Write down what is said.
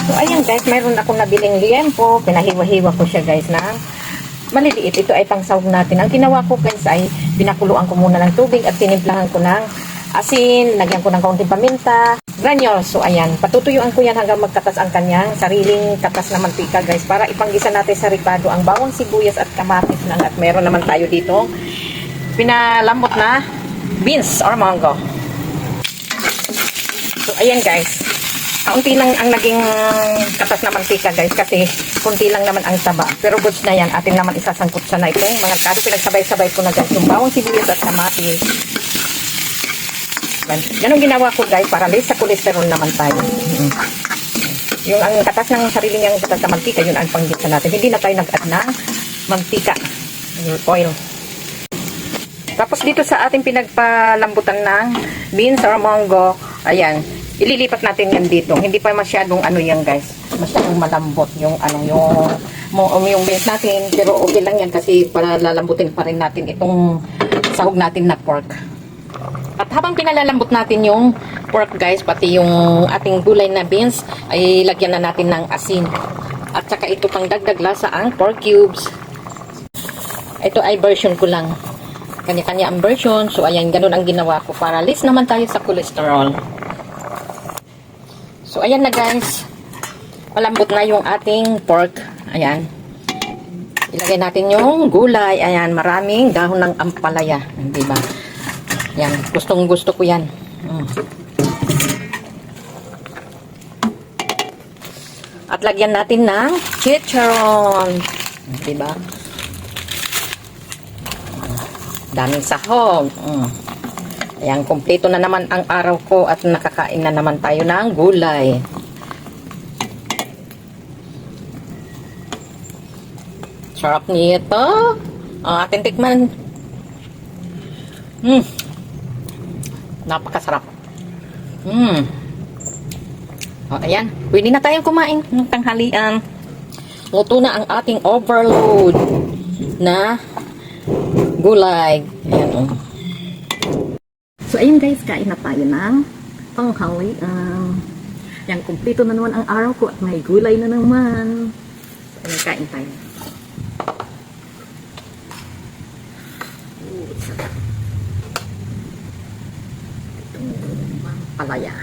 So, ayan guys, mayroon akong nabiling liempo. Pinahiwa-hiwa ko siya guys na maliliit. Ito ay pangsahog natin. Ang ginawa ko guys ay pinakuluan ko muna ng tubig at tinimplahan ko ng asin. Lagyan ko ng kaunting paminta. Granules. So, ayan. Patutuyuan ko yan hanggang magkatas ang kanyang sariling katas na mantika guys. Para ipanggisa natin sa ricado ang bawang sibuyas at kamatis lang. At meron naman tayo dito pinalambot na beans or munggo. So, ayan guys. Kaunti lang ang naging katas na mantika guys kasi kunti lang naman ang taba. Pero goods na yan, atin naman isasangkot sa na itong mga kado. Pinagsabay-sabay ko na guys yung bawang sibuyas at kamatis. Ganun ginawa ko guys para less sa cholesterol naman tayo. Yung ang katas ng sarili niyang katas na mantika, yun ang panggisa natin. Hindi na tayo nag-add ng mantika, oil. Tapos dito sa ating pinagpalambutan ng beans or munggo, ayan. Ililipat natin yan dito. Hindi pa masyadong ano yan guys. Masyadong malambot yung ano yung beans natin. Pero okay lang yan kasi para lalambutin pa rin natin itong sahog natin na pork. At habang pinalalambot natin yung pork guys, pati yung ating gulay na beans, ay lagyan na natin ng asin. At saka ito pang dagdag lasa ang pork cubes. Ito ay version ko lang. Kanya-kanya ang version. So ayan, ganun ang ginawa ko para less naman tayo sa cholesterol. So, ayan na guys. Malambot na yung ating pork. Ayan. Ilagay natin yung gulay. Ayan, maraming dahon ng ampalaya. Diba? Ayan, gustong gusto ko yan. At lagyan natin ng chicharon. Diba? Daming sahog. Ayan, kompleto na naman ang araw ko at nakakain na naman tayo ng gulay. Sarap nito. Ang ating tikman. Napakasarap. O, ayan. Pwede na tayong kumain ng tanghalian. Luto na ang ating overload na gulay. Ayan o. So, ayun guys, kain na tayo ng tanghalian. Yan, kumpleto na naman ang araw ko at may gulay na naman. So, ayun, kain tayo. Itong palaya.